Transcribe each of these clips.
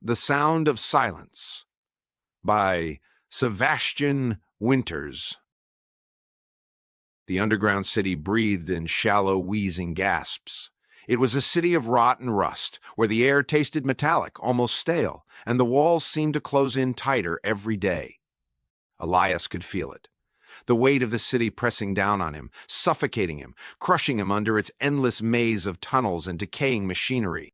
The Sound of Silence by Sevastian Winters. The underground city breathed in shallow, wheezing gasps. It was a city of rot and rust, where the air tasted metallic, almost stale, and the walls seemed to close in tighter every day. Elias could feel it. The weight of the city pressing down on him, suffocating him, crushing him under its endless maze of tunnels and decaying machinery.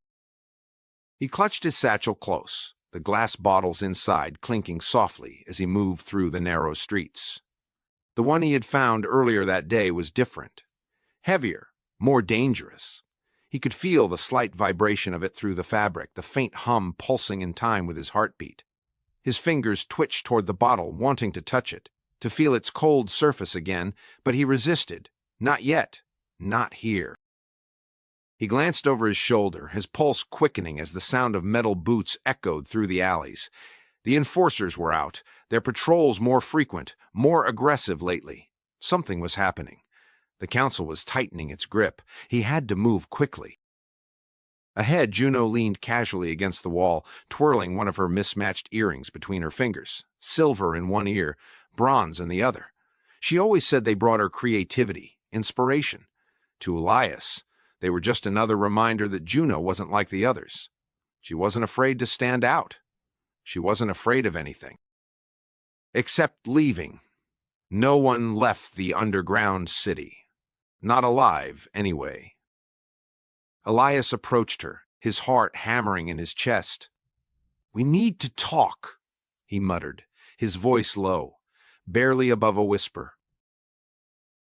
He clutched his satchel close, the glass bottles inside clinking softly as he moved through the narrow streets. The one he had found earlier that day was different. Heavier, more dangerous. He could feel the slight vibration of it through the fabric, the faint hum pulsing in time with his heartbeat. His fingers twitched toward the bottle, wanting to touch it, to feel its cold surface again, but he resisted. Not yet. Not here. He glanced over his shoulder, his pulse quickening as the sound of metal boots echoed through the alleys. The enforcers were out, their patrols more frequent, more aggressive lately. Something was happening. The council was tightening its grip. He had to move quickly. Ahead, Juno leaned casually against the wall, twirling one of her mismatched earrings between her fingers, silver in one ear, bronze in the other. She always said they brought her creativity, inspiration. To Elias, they were just another reminder that Juno wasn't like the others. She wasn't afraid to stand out. She wasn't afraid of anything. Except leaving. No one left the underground city. Not alive, anyway. Elias approached her, his heart hammering in his chest. "We need to talk," he muttered, his voice low, barely above a whisper.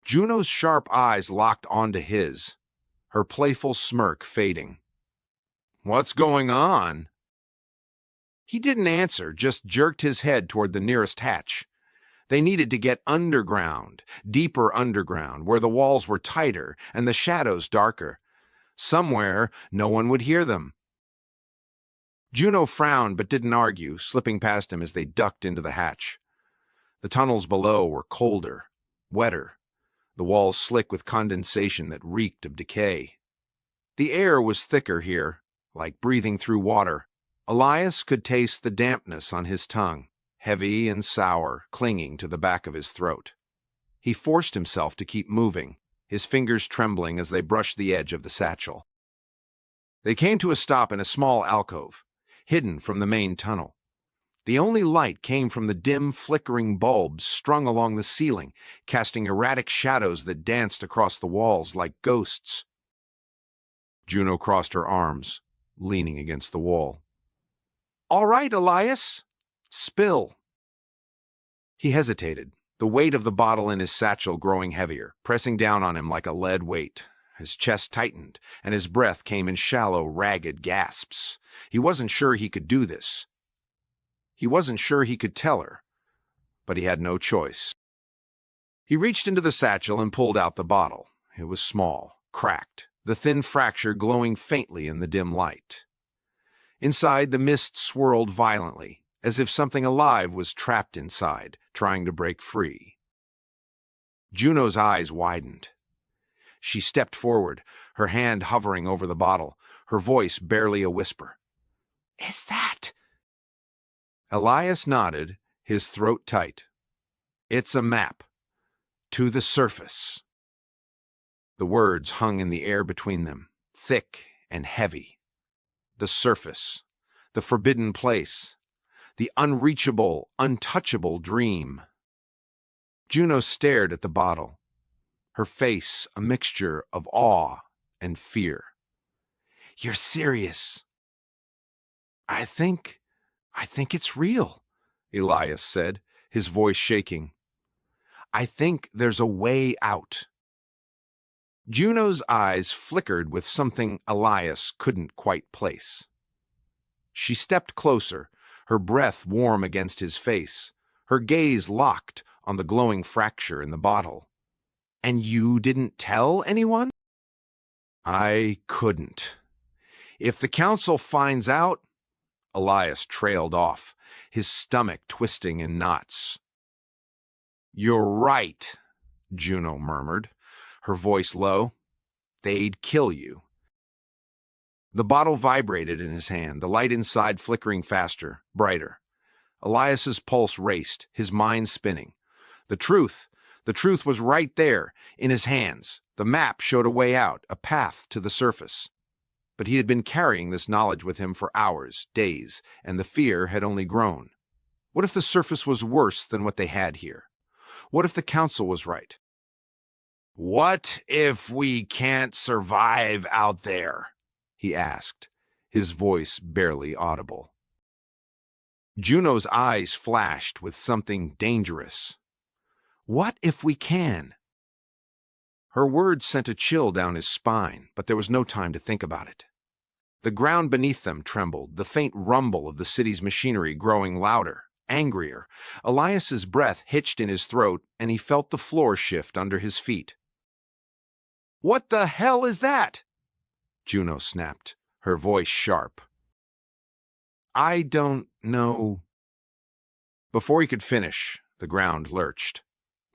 Juno's sharp eyes locked onto his, her playful smirk fading. "What's going on?" He didn't answer, just jerked his head toward the nearest hatch. They needed to get underground, deeper underground, where the walls were tighter and the shadows darker. Somewhere, no one would hear them. Juno frowned but didn't argue, slipping past him as they ducked into the hatch. The tunnels below were colder, wetter, the walls slick with condensation that reeked of decay. The air was thicker here, like breathing through water. Elias could taste the dampness on his tongue, heavy and sour, clinging to the back of his throat. He forced himself to keep moving, his fingers trembling as they brushed the edge of the satchel. They came to a stop in a small alcove, hidden from the main tunnel. The only light came from the dim, flickering bulbs strung along the ceiling, casting erratic shadows that danced across the walls like ghosts. Juno crossed her arms, leaning against the wall. "All right, Elias. Spill." He hesitated, the weight of the bottle in his satchel growing heavier, pressing down on him like a lead weight. His chest tightened, and his breath came in shallow, ragged gasps. He wasn't sure he could do this. He wasn't sure he could tell her, but he had no choice. He reached into the satchel and pulled out the bottle. It was small, cracked, the thin fracture glowing faintly in the dim light. Inside, the mist swirled violently, as if something alive was trapped inside, trying to break free. Juno's eyes widened. She stepped forward, her hand hovering over the bottle, her voice barely a whisper. "Is that—" Elias nodded, his throat tight. "It's a map. To the surface." The words hung in the air between them, thick and heavy. The surface, the forbidden place, the unreachable, untouchable dream. Juno stared at the bottle, her face a mixture of awe and fear. "You're serious?" I think it's real," Elias said, his voice shaking. "I think there's a way out." Juno's eyes flickered with something Elias couldn't quite place. She stepped closer, her breath warm against his face, her gaze locked on the glowing fracture in the bottle. "And you didn't tell anyone?" "I couldn't. If the council finds out—" Elias trailed off, his stomach twisting in knots. "You're right," Juno murmured, her voice low. "They'd kill you." The bottle vibrated in his hand, the light inside flickering faster, brighter. Elias's pulse raced, his mind spinning. The truth was right there, in his hands. The map showed a way out, a path to the surface. But he had been carrying this knowledge with him for hours, days, and the fear had only grown. What if the surface was worse than what they had here? What if the council was right? "What if we can't survive out there?" he asked, his voice barely audible. Juno's eyes flashed with something dangerous. "What if we can?" Her words sent a chill down his spine, but there was no time to think about it. The ground beneath them trembled, the faint rumble of the city's machinery growing louder, angrier. Elias's breath hitched in his throat, and he felt the floor shift under his feet. "What the hell is that?" Juno snapped, her voice sharp. "I don't know." Before he could finish, the ground lurched.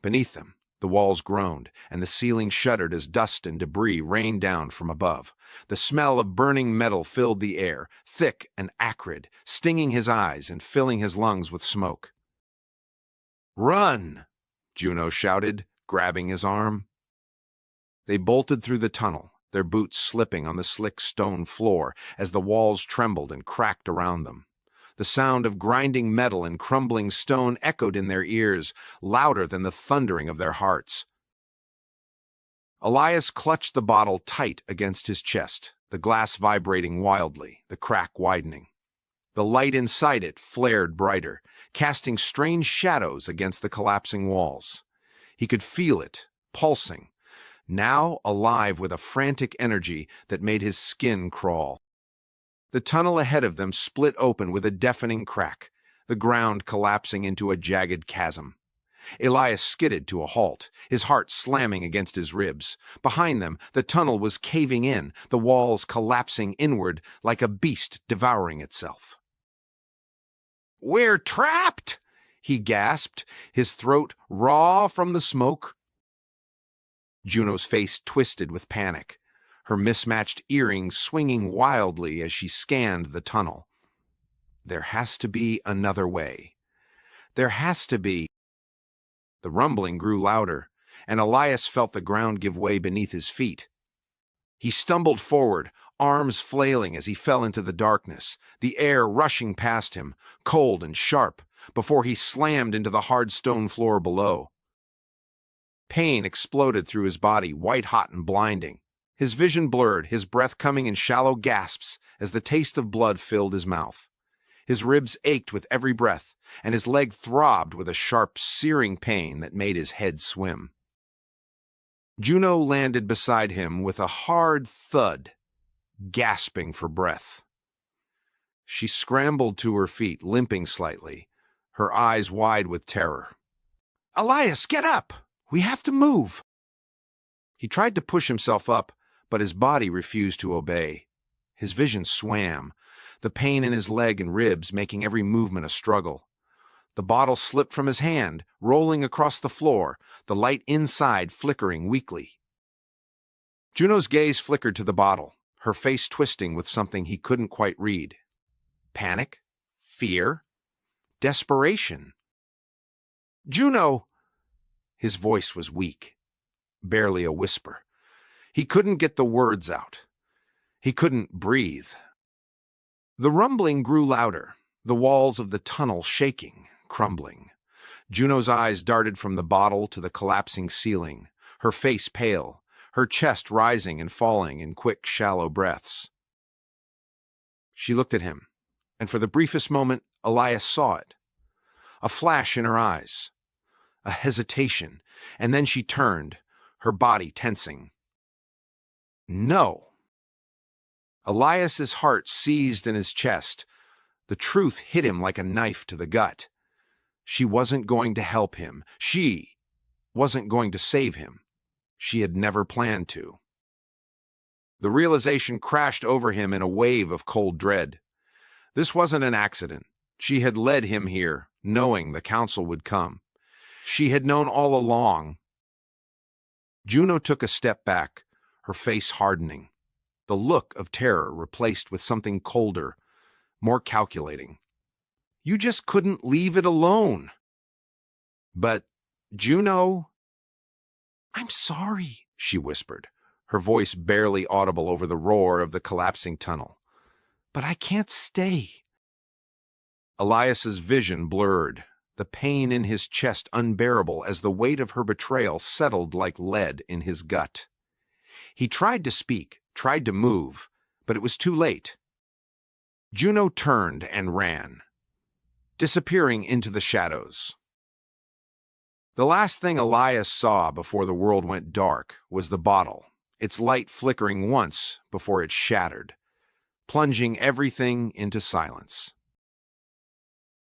Beneath them, the walls groaned, and the ceiling shuddered as dust and debris rained down from above. The smell of burning metal filled the air, thick and acrid, stinging his eyes and filling his lungs with smoke. "Run!" Juno shouted, grabbing his arm. They bolted through the tunnel, their boots slipping on the slick stone floor as the walls trembled and cracked around them. The sound of grinding metal and crumbling stone echoed in their ears, louder than the thundering of their hearts. Elias clutched the bottle tight against his chest, the glass vibrating wildly, the crack widening. The light inside it flared brighter, casting strange shadows against the collapsing walls. He could feel it, pulsing, now alive with a frantic energy that made his skin crawl. The tunnel ahead of them split open with a deafening crack, the ground collapsing into a jagged chasm. Elias skidded to a halt, his heart slamming against his ribs. Behind them, the tunnel was caving in, the walls collapsing inward like a beast devouring itself. "We're trapped!" he gasped, his throat raw from the smoke. Juno's face twisted with panic, her mismatched earrings swinging wildly as she scanned the tunnel. There has to be another way. There has to be. The rumbling grew louder, and Elias felt the ground give way beneath his feet. He stumbled forward, arms flailing as he fell into the darkness, the air rushing past him, cold and sharp, before he slammed into the hard stone floor below. Pain exploded through his body, white-hot and blinding. His vision blurred, his breath coming in shallow gasps as the taste of blood filled his mouth. His ribs ached with every breath, and his leg throbbed with a sharp, searing pain that made his head swim. Juno landed beside him with a hard thud, gasping for breath. She scrambled to her feet, limping slightly, her eyes wide with terror. "Elias, get up! We have to move!" He tried to push himself up, but his body refused to obey. His vision swam, the pain in his leg and ribs making every movement a struggle. The bottle slipped from his hand, rolling across the floor, the light inside flickering weakly. Juno's gaze flickered to the bottle, her face twisting with something he couldn't quite read. Panic? Fear? Desperation? "Juno!" His voice was weak, barely a whisper. He couldn't get the words out. He couldn't breathe. The rumbling grew louder, the walls of the tunnel shaking, crumbling. Juno's eyes darted from the bottle to the collapsing ceiling, her face pale, her chest rising and falling in quick, shallow breaths. She looked at him, and for the briefest moment, Elias saw it. A flash in her eyes, a hesitation, and then she turned, her body tensing. No. Elias's heart seized in his chest. The truth hit him like a knife to the gut. She wasn't going to help him. She wasn't going to save him. She had never planned to. The realization crashed over him in a wave of cold dread. This wasn't an accident. She had led him here, knowing the council would come. She had known all along. Juno took a step back, her face hardening. the look of terror replaced with something colder, more calculating. You just couldn't leave it alone. But, Juno... I'm sorry, she whispered, her voice barely audible over the roar of the collapsing tunnel. But I can't stay. Elias's vision blurred, the pain in his chest unbearable as the weight of her betrayal settled like lead in his gut. He tried to speak, tried to move, but it was too late. Juno turned and ran, disappearing into the shadows. The last thing Elias saw before the world went dark was the bottle, its light flickering once before it shattered, plunging everything into silence.